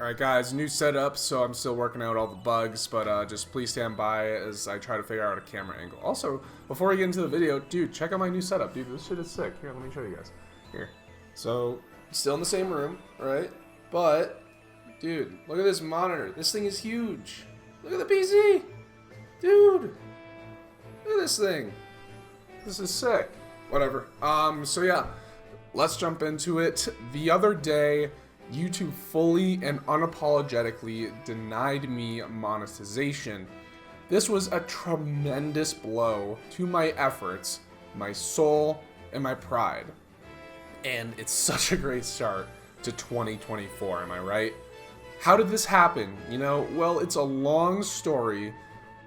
Alright guys, new setup, so I'm still working out all the bugs, but just please stand by as I try to figure out a camera angle. Also, before we get into the video, dude, check out my new setup. Dude, this shit is sick. Here, let me show you guys. Here. So, still in the same room, right? But, dude, look at this monitor. This thing is huge. Look at the PC! Dude! Look at this thing. This is sick. Whatever. So yeah, let's jump into it. The other day, YouTube fully and unapologetically denied me monetization. This was a tremendous blow to my efforts, my soul, and my pride. And it's such a great start to 2024, am I right? How did this happen? You know, well, it's a long story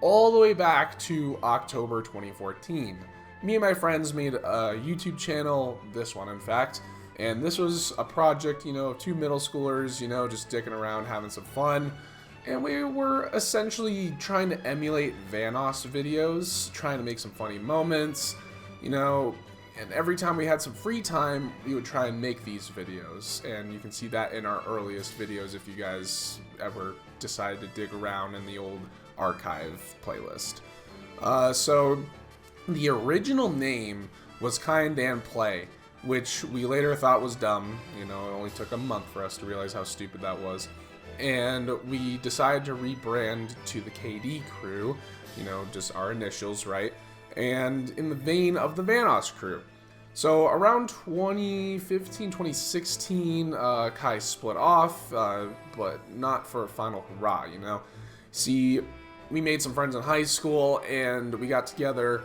all the way back to October 2014. Me and my friends made a YouTube channel, this one in fact, and this was a project, you know, of two middle schoolers, you know, just dicking around, having some fun. And we were essentially trying to emulate Vanoss videos, trying to make some funny moments, you know, and every time we had some free time, we would try and make these videos. And you can see that in our earliest videos if you guys ever decide to dig around in the old archive playlist. So the original name was Kind and Play, which we later thought was dumb. You know, it only took a month for us to realize how stupid that was. And we decided to rebrand to the KD crew, you know, just our initials, right? And in the vein of the Vanoss crew. So around 2015, 2016, Kai split off, but not for a final hurrah, you know? See, we made some friends in high school, and we got together,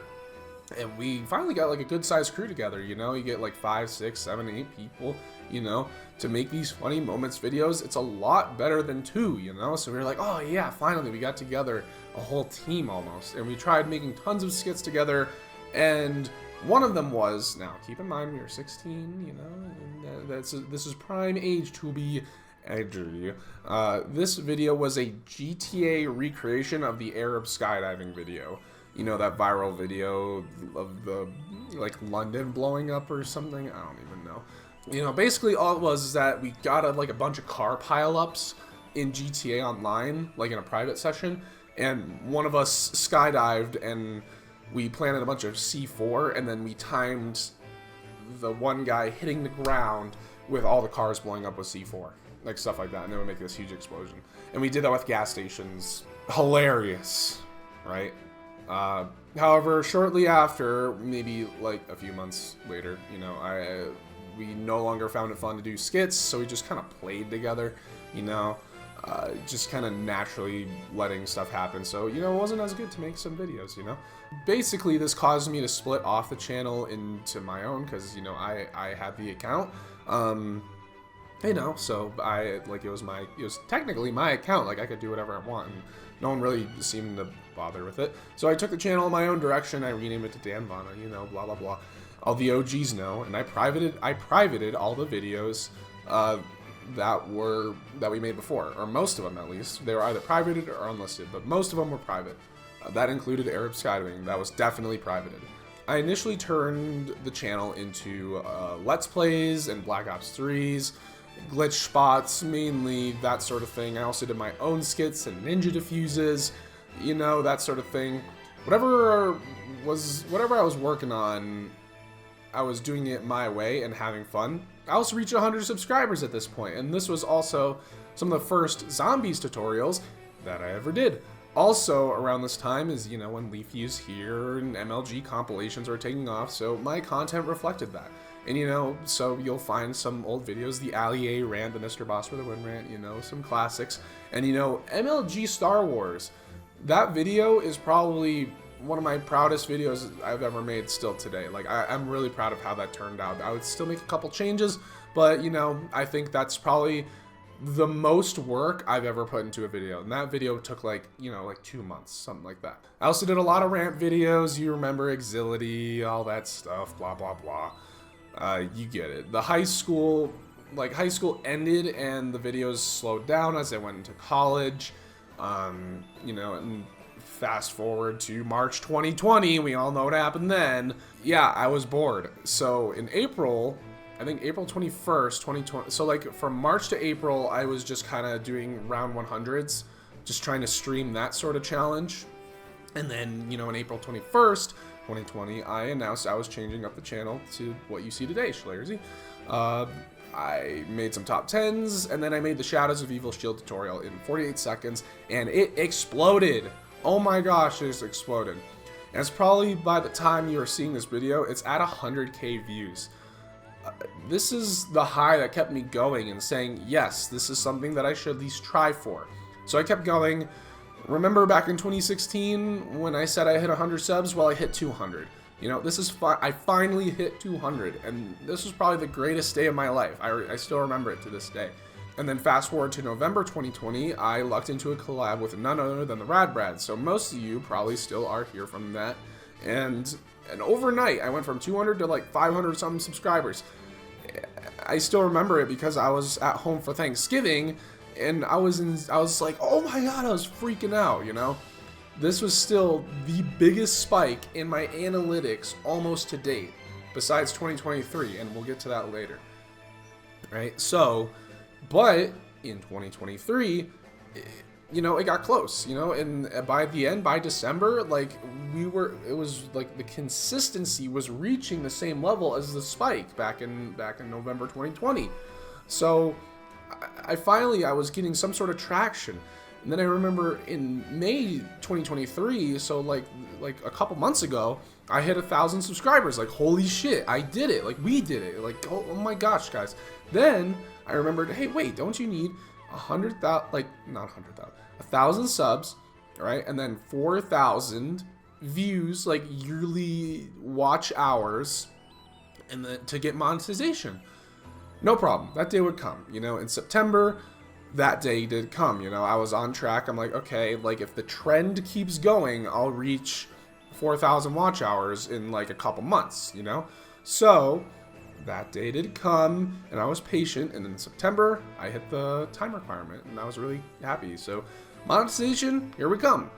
and we finally got like a good sized crew together, you know? You get like 5, 6, 7, 8 people, you know, to make these funny moments videos. It's a lot better than 2, you know? So we were like, oh yeah, finally we got together, a whole team almost. And we tried making tons of skits together, and one of them was, now keep in mind we were 16, you know, and this is prime age to be edgy. This video was a GTA recreation of the Arab skydiving video. You know, that viral video of the, like, London blowing up or something? I don't even know. You know, basically all it was is that we got a bunch of car pileups in GTA Online, like in a private session, and one of us skydived and we planted a bunch of C4, and then we timed the one guy hitting the ground with all the cars blowing up with C4. Like, stuff like that, and it would make this huge explosion. And we did that with gas stations. Hilarious, right? However, shortly after, maybe like a few months later, you know, we no longer found it fun to do skits, so we just kind of played together, you know, just kind of naturally letting stuff happen. So, you know, it wasn't as good to make some videos, you know. Basically, this caused me to split off the channel into my own, because, you know, I had the account, you know, so it was technically my account, like I could do whatever I want, and no one really seemed to bother with it. So I took the channel in my own direction, I renamed it to Dan Vana, you know, blah blah blah. All the OGs know, and I privated all the videos that we made before, or most of them at least. They were either privated or unlisted, but most of them were private. That included Arab skydiving, that was definitely privated. I initially turned the channel into Let's Plays and Black Ops 3s, glitch spots mainly, that sort of thing. I also did my own skits and ninja diffuses, you know, that sort of thing. Whatever I was working on, I was doing it my way and having fun. I also reached 100 subscribers at this point, and this was also some of the first zombies tutorials that I ever did. Also, around this time is, you know, when Leaf Views here and MLG compilations were taking off, so my content reflected that. And, you know, so you'll find some old videos, the Allier rant, the Mr. Boss for the Win rant, you know, some classics. And, you know, MLG Star Wars, that video is probably one of my proudest videos I've ever made still today. Like, I'm really proud of how that turned out. I would still make a couple changes, but, you know, I think that's probably the most work I've ever put into a video. And that video took, like, you know, like 2 months, something like that. I also did a lot of rant videos. You remember Exility, all that stuff, blah, blah, blah. You get it. The high school ended and the videos slowed down as I went into college. You know, and fast forward to March 2020, we all know what happened then. Yeah, I was bored. So in April I think April 21st, 2020. So like from March to April, I was just kind of doing round 100s, just trying to stream that sort of challenge. And then, you know, in April 21st, 2020, I announced I was changing up the channel to what you see today, SchleyerZ. I made some top 10s, and then I made the Shadows of Evil shield tutorial in 48 seconds, and it exploded. Oh my gosh, it exploded. And it's probably, by the time you are seeing this video, it's at 100K views. This is the high that kept me going and saying, yes, this is something that I should at least try for. So I kept going. Remember back in 2016 when I said I hit 100 subs? Well, I hit 200. You know, this is I finally hit 200, and this was probably the greatest day of my life. I still remember it to this day. And then fast forward to November 2020, I lucked into a collab with none other than theradbrad. So most of you probably still are here from that. And overnight, I went from 200 to like 500 something subscribers. I still remember it because I was at home for Thanksgiving, and I was like, oh my god, I was freaking out, you know? This was still the biggest spike in my analytics almost to date, besides 2023, and we'll get to that later. Right? So, but in 2023, you know, it got close, you know, and by the end, by December, like, it was like the consistency was reaching the same level as the spike back in November 2020. So, I was getting some sort of traction. And then I remember in May 2023, so like a couple months ago, I hit 1,000 subscribers. Like, holy shit, I did it. Like, we did it. Like, oh my gosh, guys. Then I remembered, hey, wait, don't you need 100,000, like, not 100,000, 1,000 subs, right? And then 4,000 views, like yearly watch hours, and then to get monetization. No problem. That day would come, you know, in September. That day did come, you know, I was on track. I'm like, okay, like if the trend keeps going, I'll reach 4,000 watch hours in like a couple months, you know? So that day did come, and I was patient, and in September, I hit the time requirement, and I was really happy. So monetization, here we come.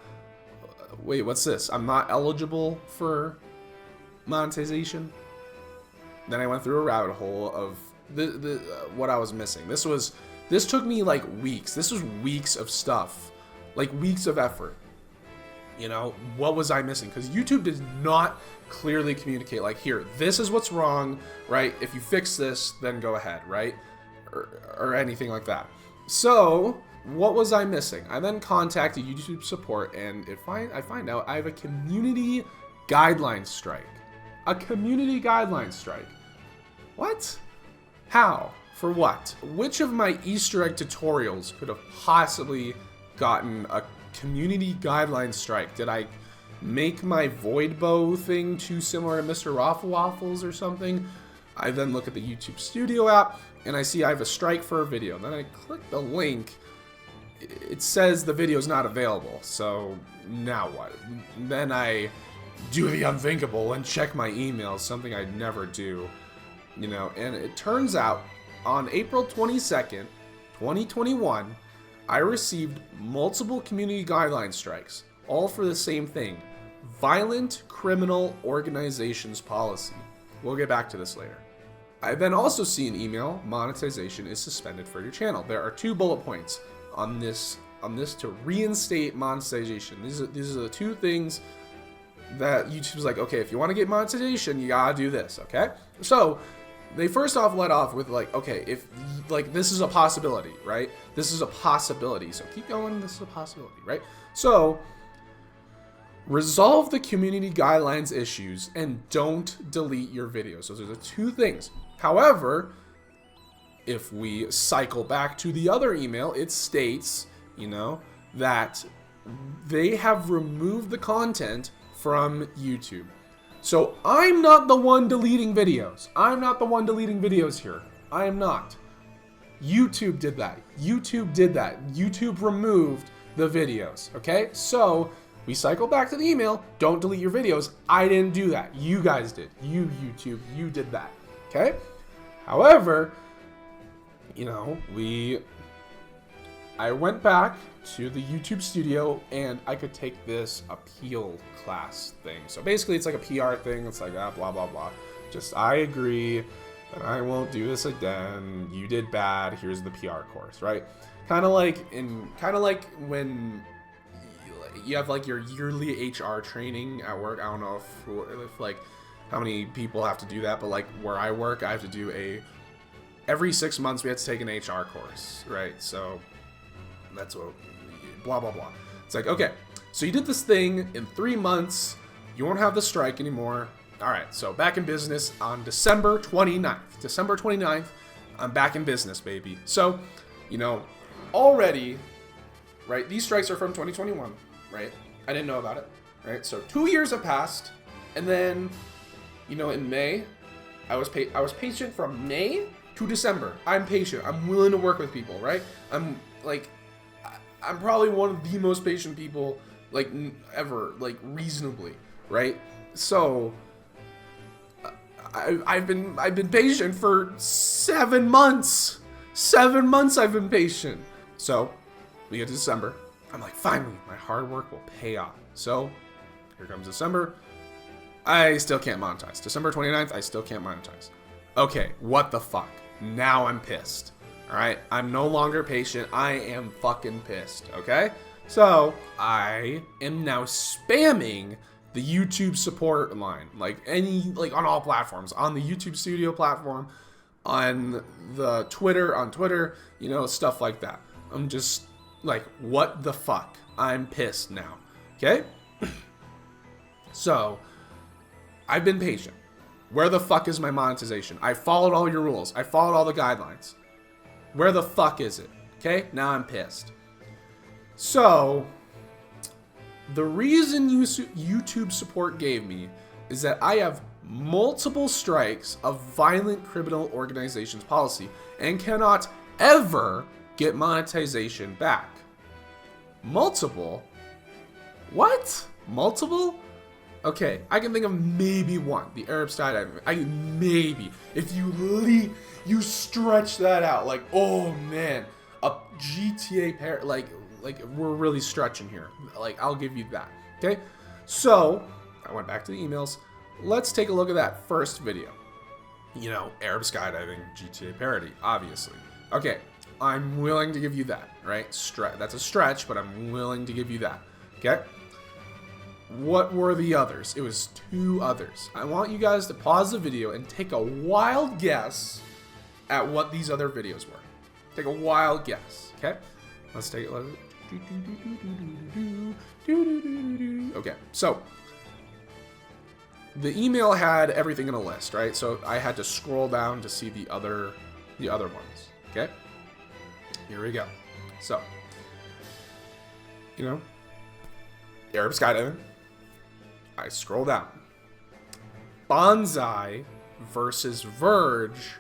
Wait, what's this? I'm not eligible for monetization? Then I went through a rabbit hole of what I was missing. This took me like weeks. This was weeks of stuff, like weeks of effort. You know, what was I missing? Because YouTube does not clearly communicate, like, here, this is what's wrong, right? If you fix this, then go ahead, right? Or anything like that. So, what was I missing? I then contacted YouTube support, and I find out I have a community guidelines strike. A community guidelines strike. What? How? For what? Which of my Easter egg tutorials could have possibly gotten a community guideline strike? Did I make my void bow thing too similar to Mr. Waffles or something? I then look at the YouTube Studio app, and I see I have a strike for a video. Then I click the link. It says the video is not available. So now what? Then I do the unthinkable and check my emails, something I never do. You know, and it turns out on April 22nd, 2021, I received multiple community guideline strikes, all for the same thing: violent criminal organizations policy. We'll get back to this later. I then also see an email: monetization is suspended for your channel. There are 2 bullet points on this to reinstate monetization. These are the 2 things that YouTube's like, okay, if you want to get monetization, you gotta do this, okay? So they first off let off with like, okay, if like this is a possibility, right? This is a possibility. So keep going, this is a possibility, right? So resolve the community guidelines issues and don't delete your videos. So there's the 2 things. However, if we cycle back to the other email, it states, you know, that they have removed the content from YouTube. So I'm not the one deleting videos. I'm not the one deleting videos here. I am not. YouTube did that. YouTube did that. YouTube removed the videos. Okay? So we cycle back to the email. Don't delete your videos. I didn't do that. You guys did. You, YouTube, you did that. Okay? However, you know, I went back to the YouTube studio and I could take this appeal class thing. So basically it's like a PR thing. It's like, blah, blah, blah. Just, I agree. And I won't do this again. You did bad. Here's the PR course, right? Kind of like when you have like your yearly HR training at work. I don't know if like how many people have to do that, but like where I work, I have to do every 6 months we have to take an HR course, right? So that's what blah blah blah. It's like, okay, so you did this thing in 3 months. You won't have the strike anymore. All right, so back in business on December 29th. December 29th, I'm back in business, baby. So, you know, already, right, these strikes are from 2021, right? I didn't know about it, right? So 2 years have passed, and then, you know, in May, I was patient from May to December. I'm patient. I'm willing to work with people, right? I'm probably one of the most patient people, like, ever, like, reasonably, right? So I've been patient for 7 months. 7 months I've been patient. So we get to December. I'm like, finally, my hard work will pay off. So here comes December. I still can't monetize. December 29th, I still can't monetize. Okay, what the fuck? Now I'm pissed. All right, I'm no longer patient. I am fucking pissed. Okay, so I am now spamming the YouTube support line, like on all platforms, on the YouTube Studio platform, on Twitter, you know, stuff like that. I'm just like, what the fuck? I'm pissed now. Okay? So, I've been patient. Where the fuck is my monetization? I followed all your rules. I followed all the guidelines. Where the fuck is it? Okay? Now I'm pissed. So, the reason YouTube support gave me is that I have multiple strikes of violent criminal organizations policy and cannot ever get monetization back. Multiple? What? Multiple? Okay, I can think of maybe one. The Arab skydiving. Maybe. If you stretch that out, like, oh man, a GTA pair, like we're really stretching here. Like, I'll give you that. Okay? So, I went back to the emails. Let's take a look at that first video. You know, Arab skydiving, GTA parody, obviously. Okay, I'm willing to give you that, right? That's a stretch, but I'm willing to give you that. Okay? What were the others? It was 2 others. I want you guys to pause the video and take a wild guess at what these other videos were. Take a wild guess, okay? Let's take it. Okay, so the email had everything in a list, right? So I had to scroll down to see the other ones. Okay, here we go. So, you know, Arab skydiving. I scroll down. Bonsai versus Verge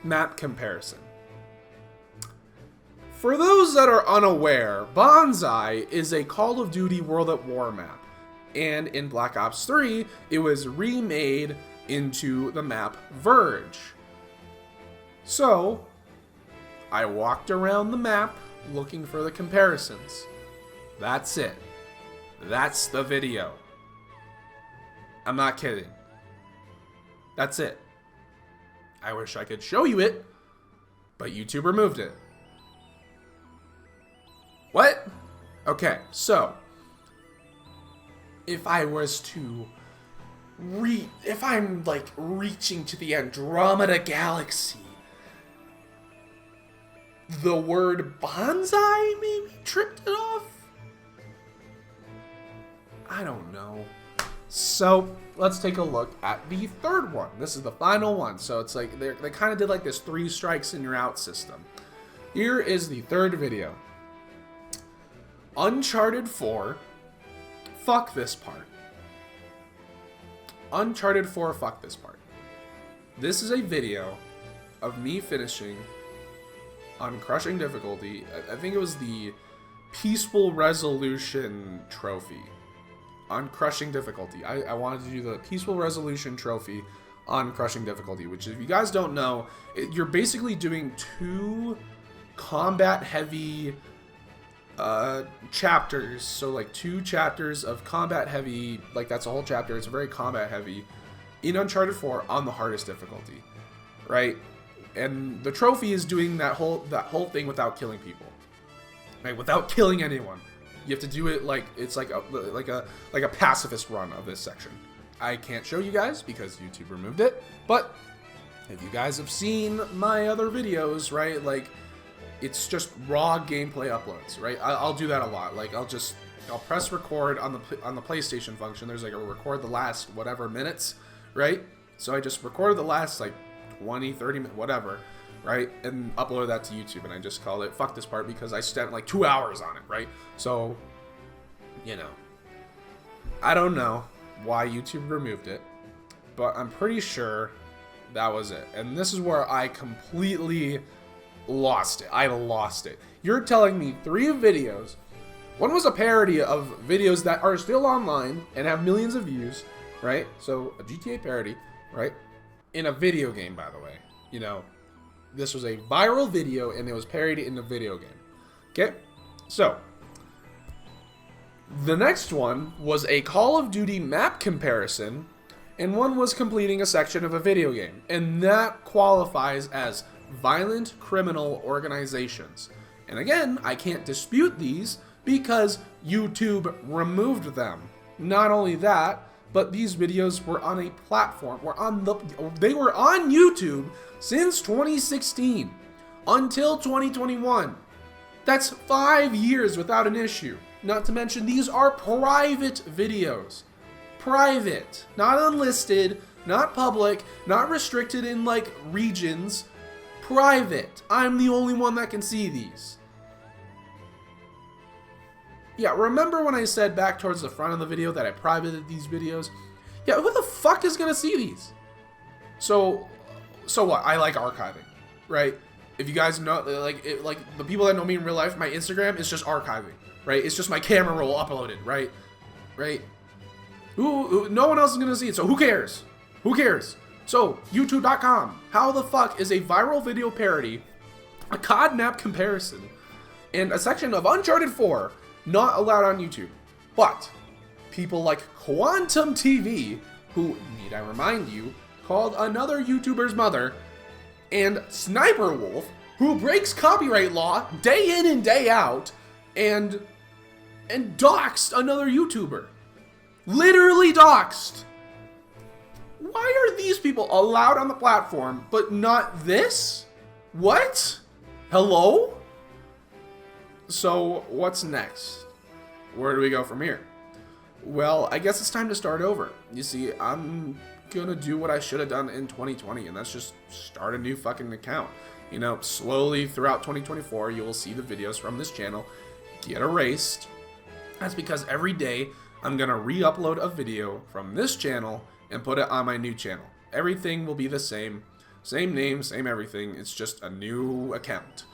map comparison. For those that are unaware, Bonsai is a Call of Duty World at War map, and in Black Ops 3, it was remade into the map Verge. So, I walked around the map looking for the comparisons. That's it. That's the video. I'm not kidding. That's it. I wish I could show you it, but YouTube removed it. What? Okay, so if I was to if I'm like reaching to the Andromeda galaxy, the word bonsai maybe tripped it off? I don't know. So let's take a look at the third one. This is the final one. So it's like they kind of did like this 3 strikes and you're out system. Here is the third video. Uncharted 4, fuck this part. Uncharted 4, fuck this part. This is a video of me finishing on crushing difficulty. I think it was the Peaceful Resolution trophy on crushing difficulty. I wanted to do the Peaceful Resolution trophy on crushing difficulty, which if you guys don't know, you're basically doing 2 combat heavy chapters. So like 2 chapters of combat heavy, like that's a whole chapter. It's very combat heavy in Uncharted 4 on the hardest difficulty. right? And the trophy is doing that whole thing without killing people, right? Without killing anyone. You have to do it like it's like a pacifist run of this section. I can't show you guys because YouTube removed it, but if you guys have seen my other videos, right, like it's just raw gameplay uploads, right? I'll do that a lot. Like I'll press record on the PlayStation function. There's like a record the last whatever minutes, right? So I just recorded the last like 20, 30 minutes, whatever, right? And uploaded that to YouTube, and I just called it fuck this part because I spent like 2 hours on it, right? So, you know, I don't know why YouTube removed it, but I'm pretty sure that was it. And this is where I completely lost it. I lost it. You're telling me 3 videos, one was a parody of videos that are still online and have millions of views, right? So a GTA parody, right? In a video game, by the way. You know, this was a viral video and it was parodied in a video game. Okay? So, the next one was a Call of Duty map comparison, and one was completing a section of a video game. And that qualifies as violent criminal organizations. And again, I can't dispute these because YouTube removed them. Not only that, but these videos were on a platform, they were on YouTube since 2016 until 2021. That's 5 years without an issue. Not to mention, these are private videos. Private, not unlisted, not public, not restricted in like regions. Private. I'm the only one that can see these. Yeah, remember when I said back towards the front of the video that I privated these videos? Yeah, who the fuck is gonna see these? So what? I like archiving, right? If you guys know, like the people that know me in real life, my Instagram is just archiving, right? It's just my camera roll uploaded, right? Right? No one else is gonna see it, so who cares? Who cares? So, YouTube.com. How the fuck is a viral video parody, a COD map comparison, and a section of Uncharted 4 not allowed on YouTube? But people like Quantum TV, who, need I remind you, called another YouTuber's mother, and Sniperwolf, who breaks copyright law day in and day out, and doxed another YouTuber. Literally doxed. Why are these people allowed on the platform, but not this? What? Hello? So, what's next? Where do we go from here? Well, I guess it's time to start over. You see, I'm gonna do what I should have done in 2020, and that's just start a new fucking account. You know, slowly throughout 2024, you will see the videos from this channel get erased. That's because every day, I'm gonna re-upload a video from this channel and put it on my new channel. Everything will be the same. Same name, same everything. It's just a new account.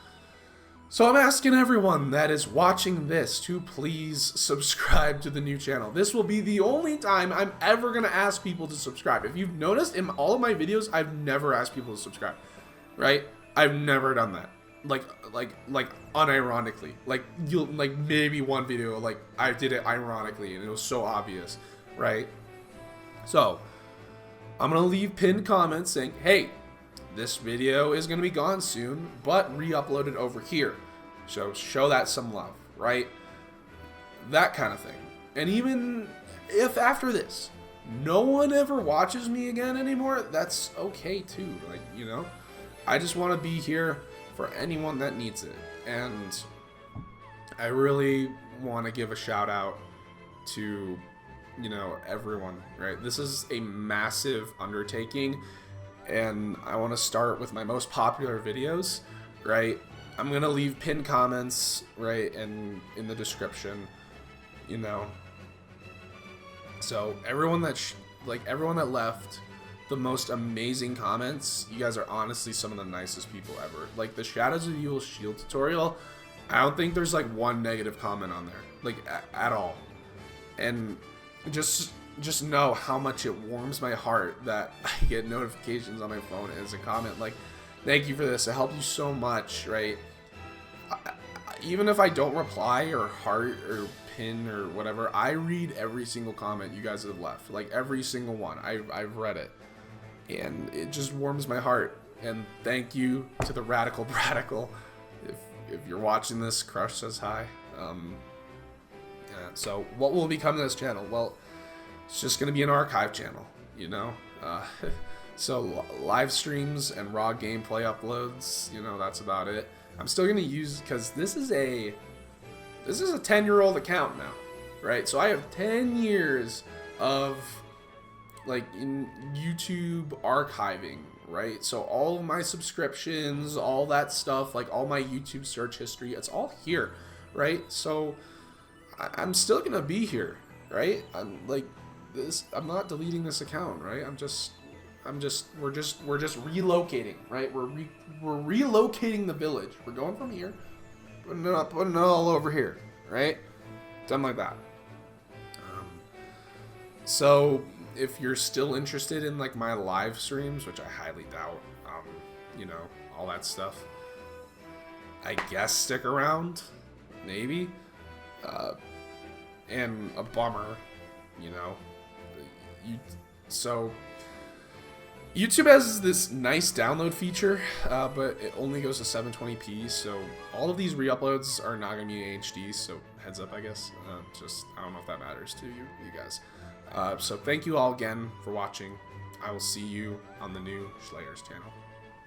So I'm asking everyone that is watching this to please subscribe to the new channel. This will be the only time I'm ever going to ask people to subscribe. If you've noticed in all of my videos, I've never asked people to subscribe, right? I've never done that. Like unironically. Like maybe one video, like I did it ironically and it was so obvious, right? So I'm going to leave pinned comments saying, hey, this video is going to be gone soon, but re-upload it over here. So show that some love, right? That kind of thing. And even if after this, no one ever watches me again anymore, that's okay too. Like, you know, I just want to be here for anyone that needs it. And I really want to give a shout out to, you know, everyone, right? This is a massive undertaking. And I want to start with my most popular videos, right? I'm going to leave pinned comments, right, and in the description, you know. So everyone that, everyone that left the most amazing comments, you guys are honestly some of the nicest people ever. Like the Shadows of Evil shield tutorial, I don't think there's like one negative comment on there, like at all. And just know how much it warms my heart that I get notifications on my phone as a comment like, thank you for this, it helped you so much, right? Even if I don't reply or heart or pin or whatever, I read every single comment you guys have left, like every single one. I've read it, and it just warms my heart. And thank you to the Radical Bradical. If you're watching this, Crush says hi. Yeah, so what will become this channel? Well, it's just going to be an archive channel, you know? So live streams and raw gameplay uploads, you know, that's about it. I'm still going to use, because this is a 10-year-old account now, right? So I have 10 years of, like, in YouTube archiving, right? So all of my subscriptions, all that stuff, like all my YouTube search history, it's all here, right? So I'm still going to be here, right? I'm not deleting this account, right? We're just relocating, right? We're relocating the village. We're going from here, putting it all over here, right? Something like that. So if you're still interested in like my live streams, which I highly doubt, you know, all that stuff, I guess stick around, maybe. And a bummer, you know, so YouTube has this nice download feature, but it only goes to 720p, so all of these re-uploads are not going to be in HD, so heads up, I guess. I don't know if that matters to you guys. So thank you all again for watching. I will see you on the new SchleyerZ channel.